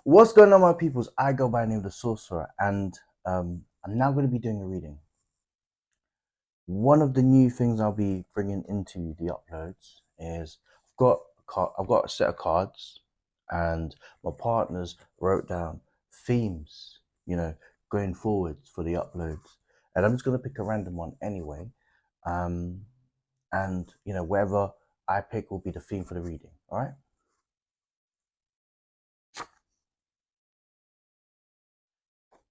What's going on, my peoples? I go by the name of the Sorcerer, and I'm now going to be doing a reading. One of the new things I'll be bringing into the uploads is I've got a set of cards, and my partners wrote down themes, going forwards for the uploads, and I'm just going to pick a random one anyway, um, and wherever I pick will be the theme for the reading. All right.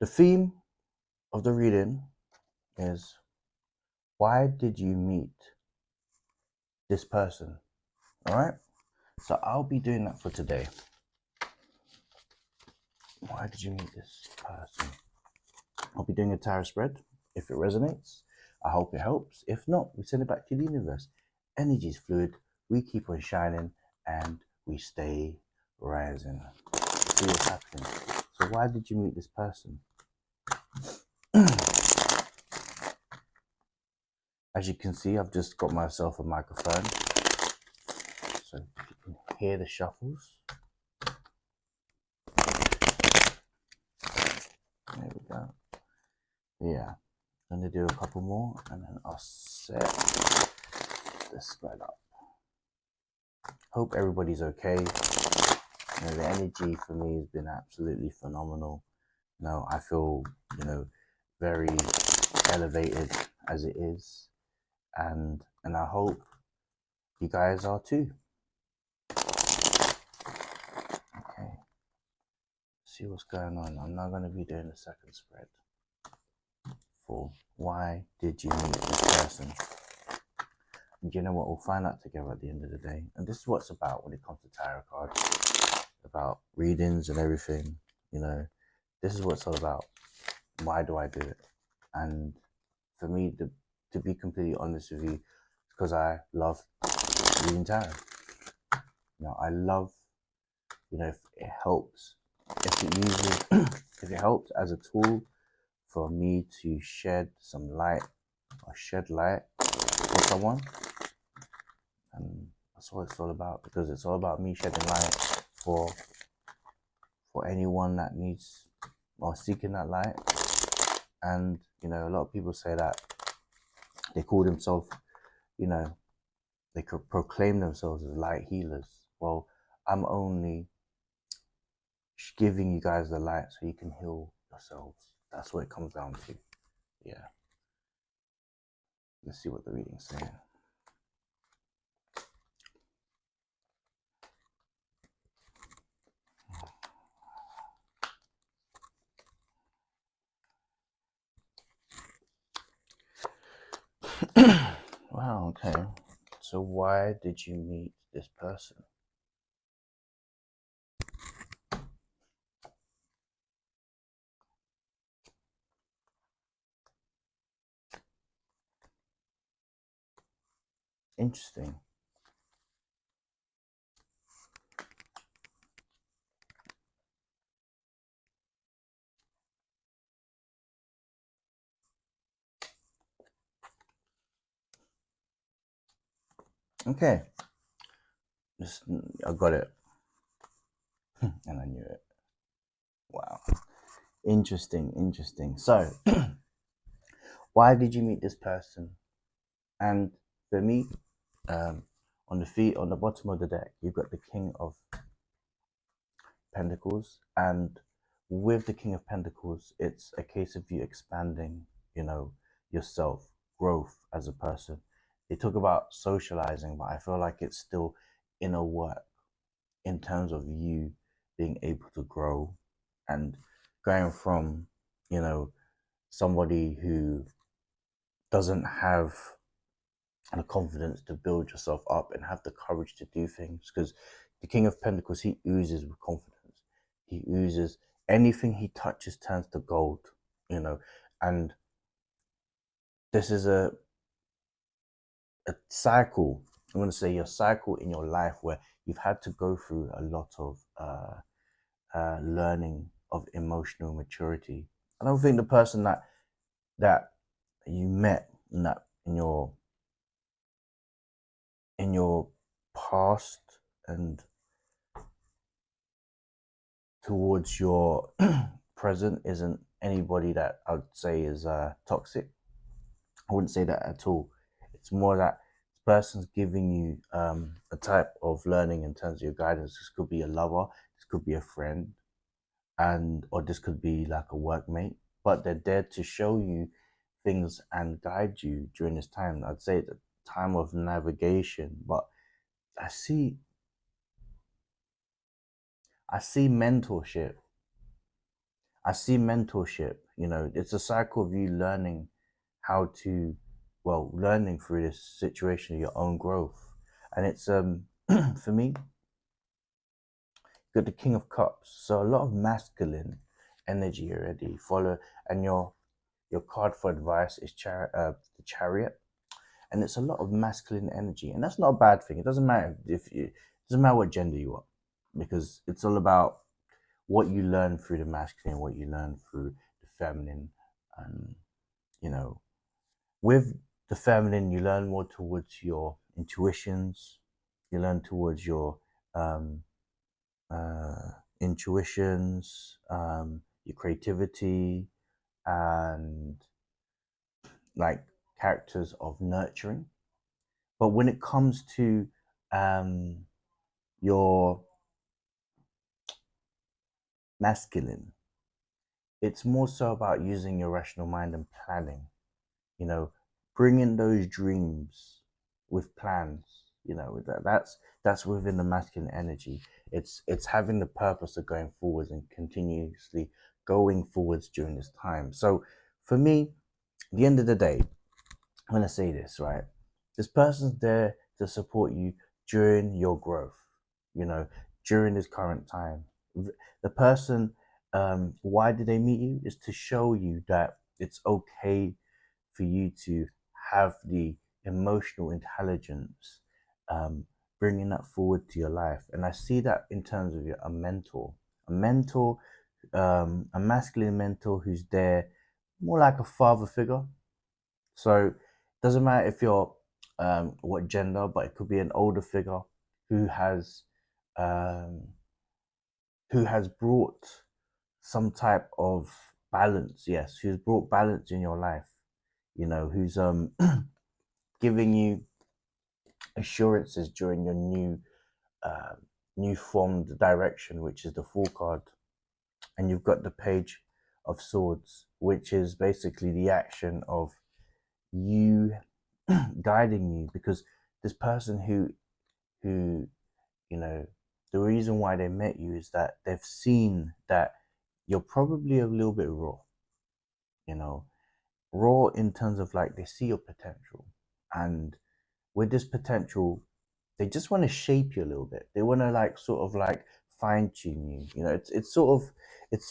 The theme of the reading is, why did you meet this person? All right. So I'll be doing that for today. Why did you meet this person? I'll be doing a tarot spread. If it resonates, I hope it helps. If not, we send it back to the universe. Energy is fluid. We keep on shining and we stay rising. See what's happening. So why did you meet this person? As you can see, I've just got myself a microphone. So if you can hear the shuffles. There we go. Yeah. I'm going to do a couple more and then I'll set this spread up. Hope everybody's okay. The energy for me has been absolutely phenomenal. I feel, very elevated as it is, and I hope you guys are too. Okay, see what's going on. I'm now going to be doing the second spread for why did you meet this person? And you know what? We'll find out together at the end of the day. And this is what it's about when it comes to tarot cards, about readings and everything. This is what it's all about. Why do I do it? And for me, to be completely honest with you, because I love reading tarot. I love, if it helps, if it uses, if it helps as a tool for me to shed some light or shed light for someone, and that's what it's all about, because it's all about me shedding light for anyone that needs or seeking that light. And a lot of people say that they call themselves, they could proclaim themselves as light healers. Well, I'm only giving you guys the light so you can heal yourselves. That's what it comes down to. Yeah. Let's see what the reading's saying. Wow, okay. So why did you meet this person? Interesting. Okay. I got it. And I knew it. Wow. Interesting. So, why did you meet this person? And for me, on the bottom of the deck, you've got the King of Pentacles, and with the King of Pentacles, it's a case of you expanding, yourself, growth as a person. They talk about socializing, but I feel like it's still inner work in terms of you being able to grow and going from, somebody who doesn't have the confidence to build yourself up and have the courage to do things, because the King of Pentacles, he oozes with confidence. He oozes, anything he touches turns to gold, and this is a cycle. I'm going to say your cycle in your life where you've had to go through a lot of learning of emotional maturity. I don't think the person that you met in your past and towards your present isn't anybody that I'd say is toxic. I wouldn't say that at all. It's more that this person's giving you a type of learning in terms of your guidance. This could be a lover, this could be a friend, and or this could be like a workmate, but they're there to show you things and guide you during this time. I'd say the time of navigation, but I see I see mentorship. I see mentorship. You know, it's a cycle of you learning how to, well, learning through this situation of your own growth. And it's for me, you've got the King of Cups. So a lot of masculine energy already. Follow, and your card for advice is the Chariot, and it's a lot of masculine energy, and that's not a bad thing. It doesn't matter if you, it doesn't matter what gender you are, because it's all about what you learn through the masculine, what you learn through the feminine, and you know, with the feminine, you learn more towards your intuitions, you learn towards your um, your creativity, and like characters of nurturing. But when it comes to um, your masculine, it's more so about using your rational mind and planning, you know, bringing those dreams with plans, you know, that's within the masculine energy. It's having the purpose of going forwards and continuously going forwards during this time. So for me, at the end of the day, I'm gonna say this, right? This person's there to support you during your growth, you know, during this current time. The person, why did they meet you? Is to show you that it's okay for you to have the emotional intelligence, um, bringing that forward to your life. And I see that in terms of a mentor, a mentor, a masculine mentor who's there more like a father figure. So it doesn't matter if you're what gender, but it could be an older figure who has um, who has brought some type of balance. Yes, who's brought balance in your life. You know, who's giving you assurances during your uh, new formed direction, which is the Fool card, and you've got the Page of Swords, which is basically the action of you guiding you, because this person who you know, the reason why they met you is that they've seen that you're probably a little bit raw, you know, raw in terms of like they see your potential, and with this potential they just want to shape you a little bit. They want to like sort of like fine tune you, you know. It's sort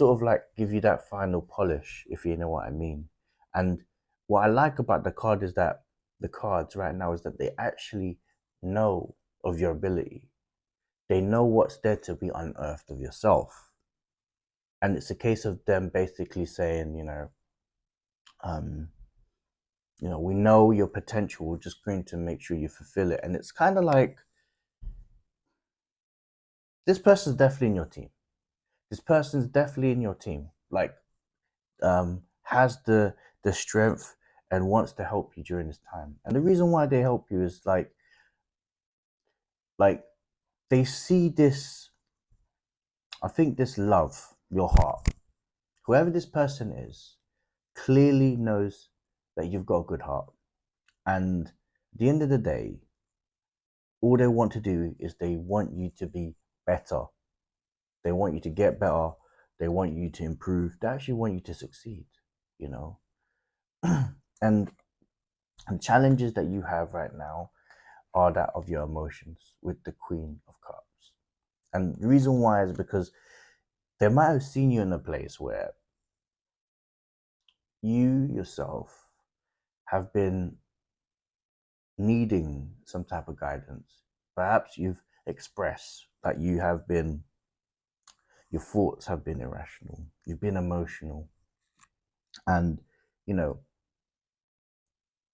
of like give you that final polish, if you know what I mean. And what I like about the card is that the cards right now is that they actually know of your ability. They know what's there to be unearthed of yourself, and it's a case of them basically saying, um we know your potential, we're just going to make sure you fulfill it. And it's kind of like this person's definitely in your team. This person's definitely in your team. Like, has the strength and wants to help you during this time. And the reason why they help you is like they see this. I think this love, your heart. Whoever this person is, clearly knows that you've got a good heart. And at the end of the day, all they want to do is they want you to be better. They want you to get better. They want you to improve. They actually want you to succeed, you know. and the challenges that you have right now are that of your emotions with the Queen of Cups. And the reason why is because they might have seen you in a place where you yourself have been needing some type of guidance. Perhaps you've expressed that your thoughts have been irrational, you've been emotional, and you know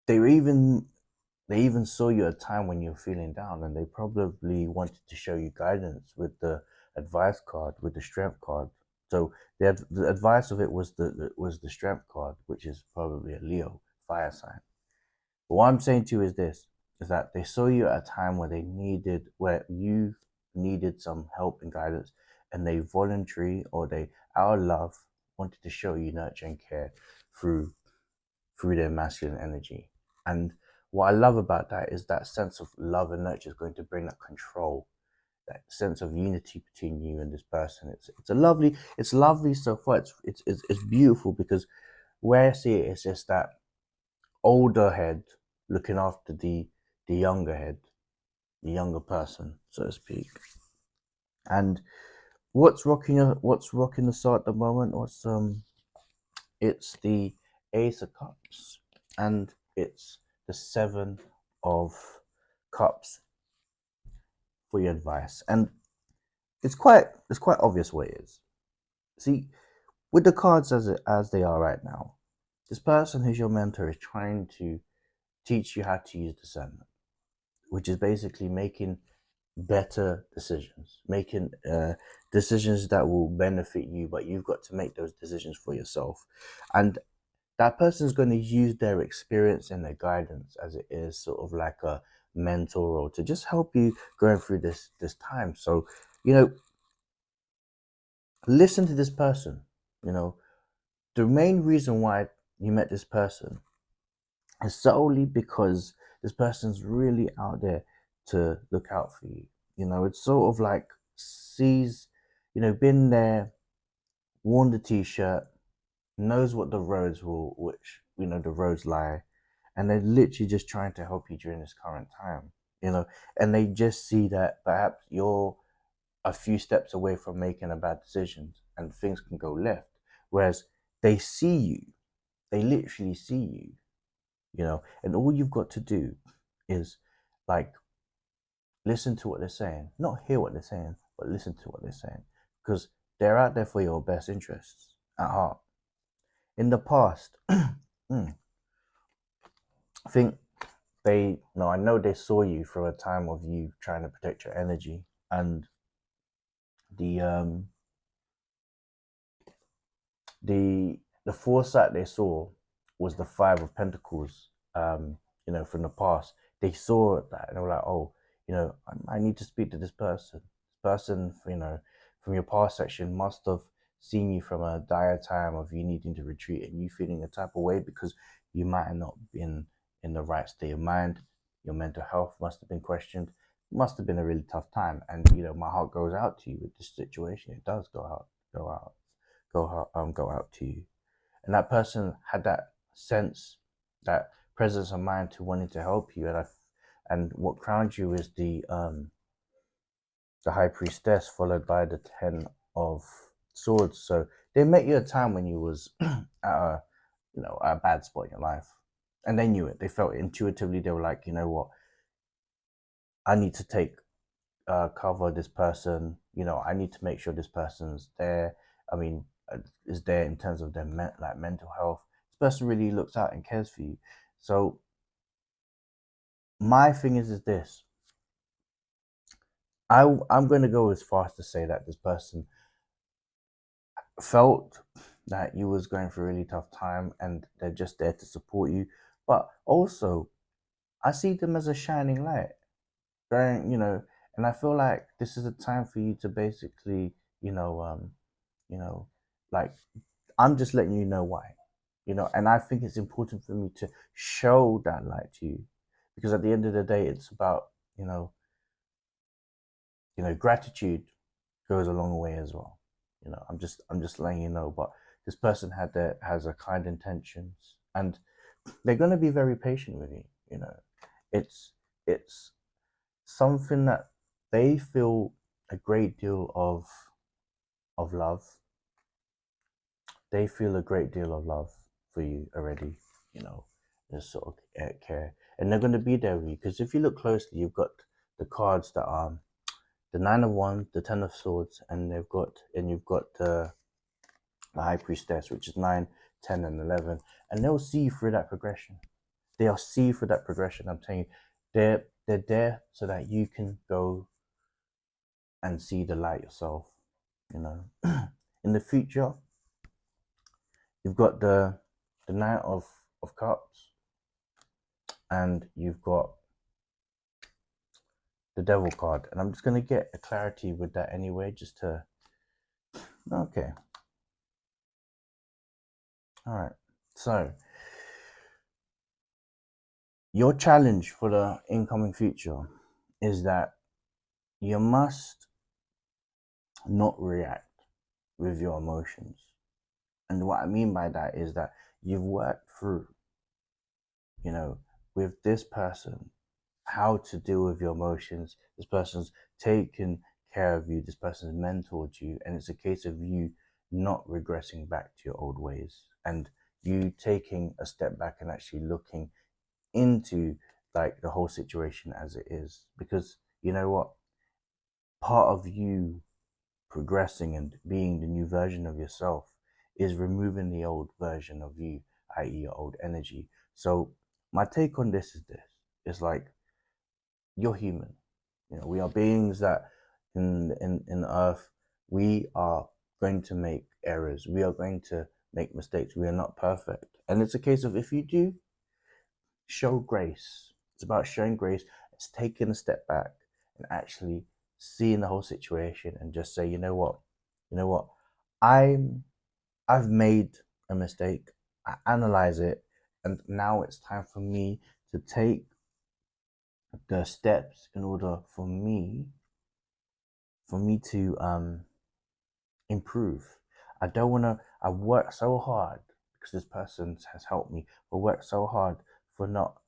they even they even saw you at a time when you're feeling down, and they probably wanted to show you guidance with the advice card, with the strength card, So the advice of it was the strength card, which is probably a Leo fire sign. But what I'm saying to you is this: is that they saw you at a time where you needed some help and guidance, and they voluntary or they out of love wanted to show you nurture and care through their masculine energy. And what I love about that is that sense of love and nurture is going to bring that control, that sense of unity between you and this person. It's lovely so far. It's beautiful because where I see it is just that older head looking after the younger head, the younger person, so to speak. And what's rocking the side at the moment? It's the Ace of Cups, and it's the Seven of Cups for your advice. And it's quite obvious what it is. See, with the cards as they are right now, this person who's your mentor is trying to teach you how to use discernment, which is basically making better decisions, making decisions that will benefit you, but you've got to make those decisions for yourself. And that person is going to use their experience and their guidance as it is sort of like a mentor role to just help you going through this time. So, you know, listen to this person. You know, the main reason why you met this person is solely because this person's really out there to look out for you. You know, it's sort of like sees, been there, worn the t-shirt, knows what the roads will, which the roads lie, and they're literally just trying to help you during this current time. And they just see that perhaps you're a few steps away from making a bad decision, and things can go left. Whereas they see you, they literally see you, and all you've got to do is like listen to what they're saying, not hear what they're saying, but listen to what they're saying, because they're out there for your best interests at heart. In the past, I think I know they saw you from a time of you trying to protect your energy, and the the foresight they saw was the Five of Pentacles. From the past, they saw that and they were like, oh, I need to speak to this person. This person, from your past section must have seen you from a dire time of you needing to retreat and you feeling a type of way because you might have not been in the right state of mind. Your mental health must have been questioned. Must have been a really tough time. And my heart goes out to you with this situation. It does go out to you. And that person had that sense, that presence of mind to wanting to help you. And what crowned you is the High Priestess, followed by the Ten of Swords. So they met you at a time when you was at a bad spot in your life, and they knew it. They felt it intuitively. They were like, you know what, I need to take cover this person. I need to make sure this person's there. I mean, is there in terms of their mental health. This person really looks out and cares for you. So my thing is this. I'm going to go as far as to say that this person felt that you was going through a really tough time and they're just there to support you. But also, I see them as a shining light. And I feel like this is a time for you to basically, you know, like I'm just letting you know why, and I think it's important for me to show that light to you because at the end of the day, it's about, gratitude goes a long way as well. I'm just letting you know, but this person has a kind intentions and they're going to be very patient with you. It's something that they feel a great deal of love. They feel a great deal of love for you already, this sort of care. And they're going to be there with you because if you look closely, you've got the cards that are the Nine of Wands, the Ten of Swords, and you've got the High Priestess, which is 9, 10, and 11. And they'll see you through that progression. They'll see you through that progression. I'm telling you, they're there so that you can go and see the light yourself. in the future, you've got the Knight of Cups, and you've got the Devil card. And I'm just going to get a clarity with that anyway, just to... Okay. All right. So, your challenge for the incoming future is that you must not react with your emotions. And what I mean by that is that you've worked through, with this person, how to deal with your emotions. This person's taken care of you. This person's mentored you. And it's a case of you not regressing back to your old ways, and you taking a step back and actually looking into like the whole situation as it is. Because you know what? Part of you progressing and being the new version of yourself is removing the old version of you, i.e. your old energy. So my take on this is this. It's like, you're human. We are beings that in Earth, we are going to make errors. We are going to make mistakes. We are not perfect. And it's a case of, if you do, show grace. It's about showing grace. It's taking a step back and actually seeing the whole situation and just say, you know what, I've made a mistake. I analyze it, and now it's time for me to take the steps in order for me to improve. I don't want to. I've worked so hard because this person has helped me. I worked so hard for not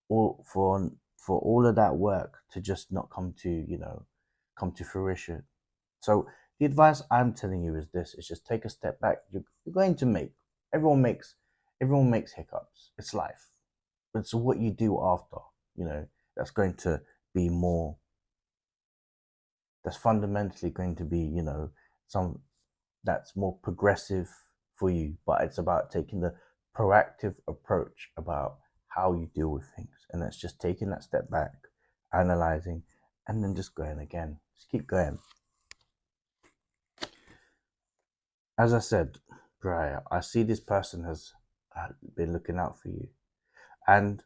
all for all of that work to just not come to fruition. So the advice I'm telling you is this: is just take a step back. You're going to make everyone makes hiccups. It's life. It's what you do after. That's going to be more. That's fundamentally going to be some that's more progressive for you. But it's about taking the proactive approach about how you deal with things, and that's just taking that step back, analyzing, and then just going again. Just keep going. As I said prior, I see this person has been looking out for you, and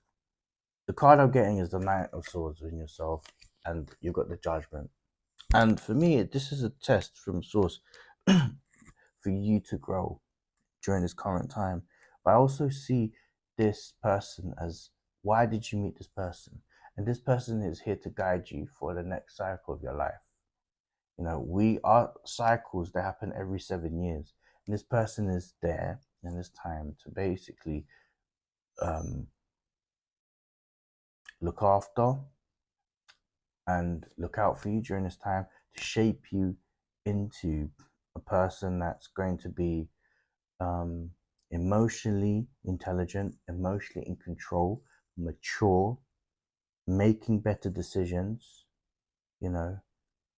the card I'm getting is the Knight of Swords in yourself, and you've got the Judgment. And for me, this is a test from Source for you to grow during this current time. But I also see this person as, why did you meet this person? And this person is here to guide you for the next cycle of your life. We are cycles that happen every 7 years. And this person is there in this time to basically look after and look out for you during this time, to shape you into a person that's going to be emotionally intelligent, emotionally in control, mature, making better decisions, and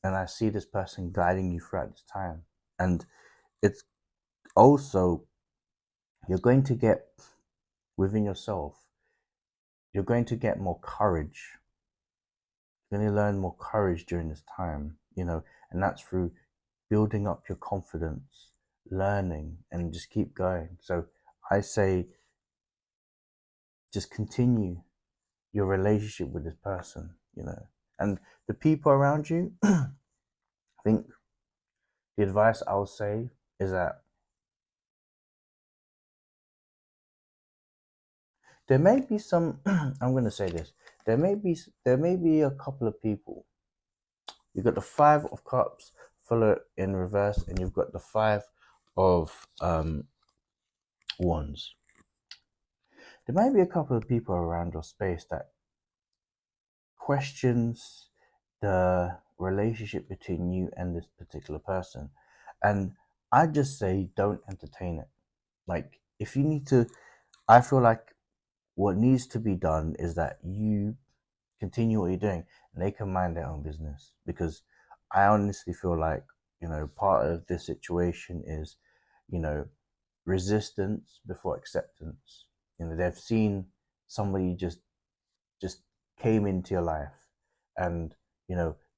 I see this person guiding you throughout this time. And it's also, you're going to get within yourself, you're going to get more courage. You're going to learn more courage during this time, and that's through building up your confidence, learning, and just keep going. So I say, just continue your relationship with this person, and the people around you. I think the advice I'll say is that there may be some, I'm going to say this, there may be a couple of people. You've got the Five of Cups, follow in reverse, and you've got the Five of Wands. There may be a couple of people around your space that questions the relationship between you and this particular person. And I just say, don't entertain it. Like, if you need to, I feel like what needs to be done is that you continue what you're doing and they can mind their own business. Because I honestly feel like, part of this situation is, resistance before acceptance. They've seen somebody just came into your life, and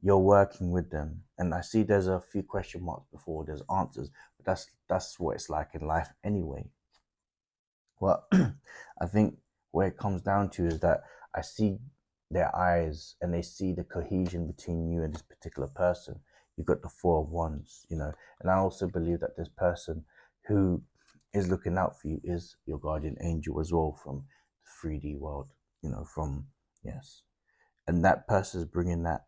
you're working with them. And I see there's a few question marks before there's answers, but that's what it's like in life anyway. Well, I think where it comes down to is that I see their eyes and they see the cohesion between you and this particular person. You've got the Four of Wands, and I also believe that this person who is looking out for you is your guardian angel as well from the 3D world, from, yes. And that person is bringing that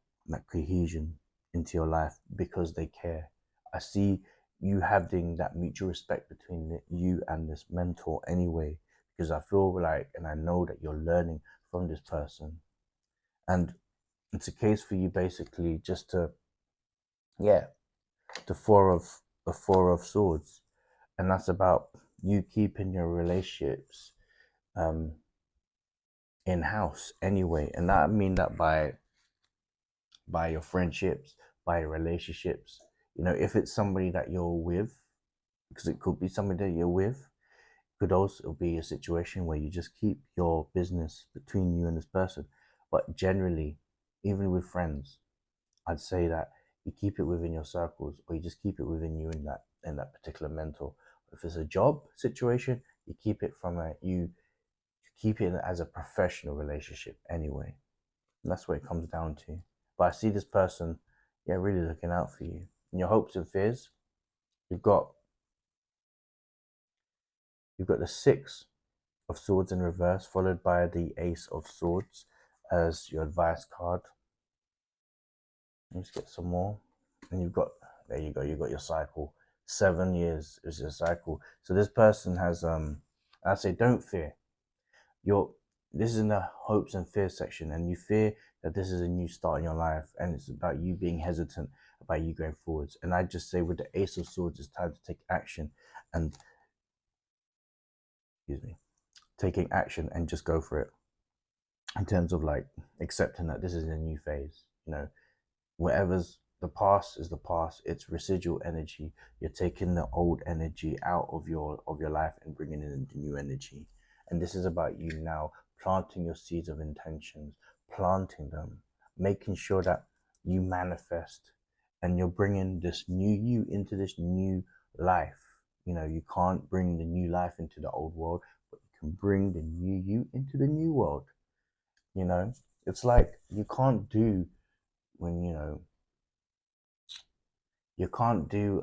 cohesion into your life because they care. I see you having that mutual respect between you and this mentor anyway, because I feel like, and I know that you're learning from this person. And it's a case for you basically just to, yeah, the Four of Swords. And that's about you keeping your relationships um in house anyway. And I mean that by your friendships, by your relationships. If it's somebody that you're with, because it could be somebody that you're with, could also be a situation where you just keep your business between you and this person. But generally, even with friends, I'd say that you keep it within your circles, or you just keep it within you in that particular mentor. If it's a job situation, you keep it from you keep it as a professional relationship anyway. And that's what it comes down to. But I see this person, yeah, really looking out for you. In your hopes and fears, you've got the Six of Swords in reverse, followed by the Ace of Swords as your advice card. Let's get some more. And there you go, you've got your cycle. 7 years is your cycle. So this person has, I say, don't fear. This is in the hopes and fears section, and you fear that this is a new start in your life, and it's about you being hesitant about you going forwards. And I just say with the Ace of Swords, it's time to take action and, excuse me, taking action and just go for it. In terms of like accepting that this is a new phase, whatever's the past is the past. It's residual energy. You're taking the old energy out of your life and bringing in the new energy. And this is about you now planting your seeds of intentions, planting them, making sure that you manifest, and you're bringing this new you into this new life. You can't bring the new life into the old world, but you can bring the new you into the new world. It's like you can't do when you can't do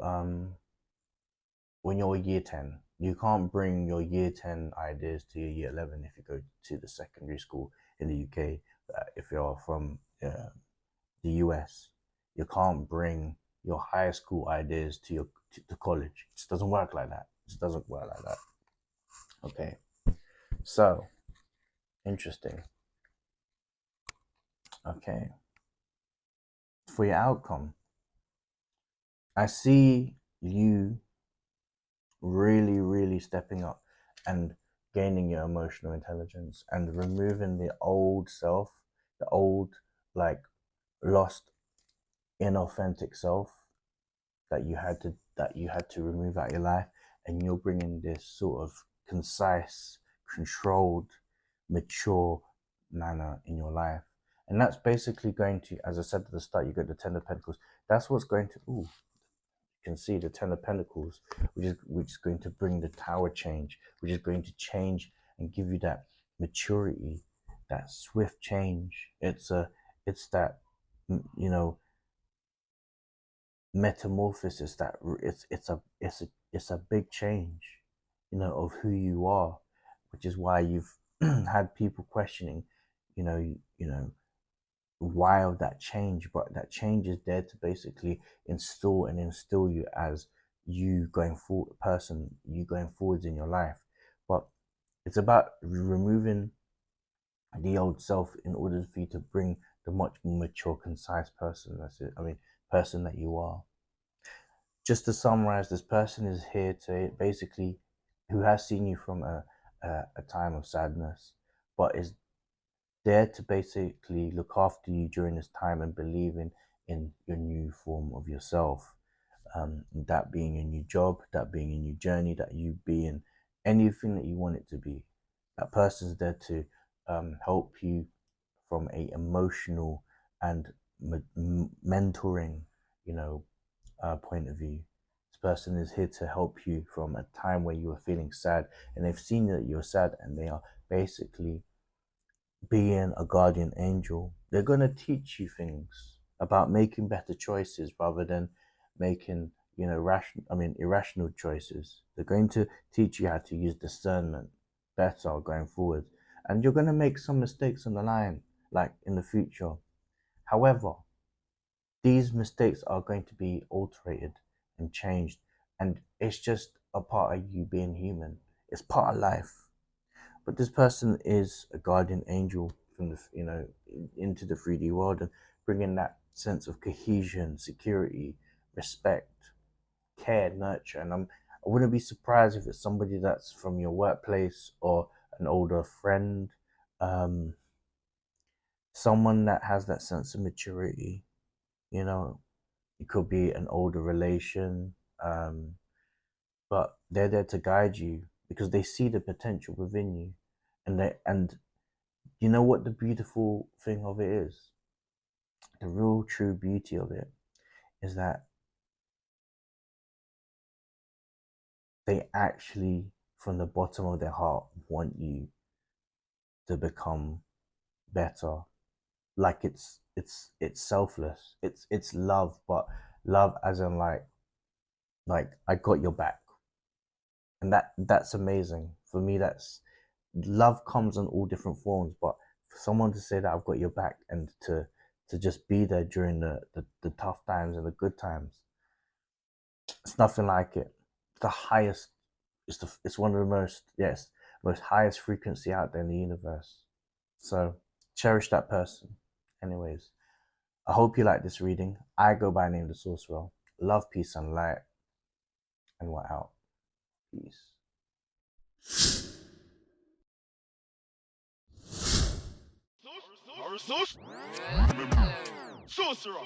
when you're year 10. You can't bring your year 10 ideas to your year 11 if you go to the secondary school in the UK. If you're from the US, you can't bring your high school ideas to college. It just doesn't work like that. It just doesn't work like that. Okay, so interesting. Okay, for your outcome, I see you really, really stepping up and gaining your emotional intelligence and removing the old self, the old, like, lost, inauthentic self that you had to remove out of your life, and you're bringing this sort of concise, controlled, mature manner in your life. And that's basically going to, as I said at the start, you got the Ten of Pentacles. That's what's going to, can see the Ten of Pentacles, which is going to bring the Tower change, which is going to change and give you that maturity, that swift change. It's that, you know metamorphosis, that it's a big change, of who you are, which is why you've had people questioning, you know, why of that change. But that change is there to basically instill you as you going forwards in your life. But it's about removing the old self in order for you to bring the much more mature, concise person. That's it. I mean, person that you are. Just to summarize, this person is here to basically, who has seen you from a time of sadness, but is there to basically look after you during this time and believe in your new form of yourself. That being a new job, that being a new journey, that you being anything that you want it to be. That person's there to help you from a emotional and mentoring, you know, point of view. This person is here to help you from a time where you were feeling sad, and they've seen that you're sad, and they are basically being a guardian angel. They're going to teach you things about making better choices rather than making, irrational choices. They're going to teach you how to use discernment better going forward. And you're going to make some mistakes on the line, like in the future. However, these mistakes are going to be alterated and changed. And it's just a part of you being human. It's part of life. But this person is a guardian angel from the, into the 3D world, and bringing that sense of cohesion, security, respect, care, nurture. And I wouldn't be surprised if it's somebody that's from your workplace or an older friend, um, someone that has that sense of maturity. You know, it could be an older relation, but they're there to guide you because they see the potential within you, and you know what the beautiful thing of it is? The real true beauty of it is that they actually, from the bottom of their heart, want you to become better. Like it's selfless. It's love, but love as in like I got your back. And that's amazing. For me, that's love comes in all different forms, but for someone to say that I've got your back and to just be there during the tough times and the good times, it's nothing like it. It's the highest. It's one of the most highest frequency out there in the universe. So cherish that person. Anyways, I hope you like this reading. I go by the name of the Sorcerer. Love, peace, and light, and we're out. Peace. Sorcerer.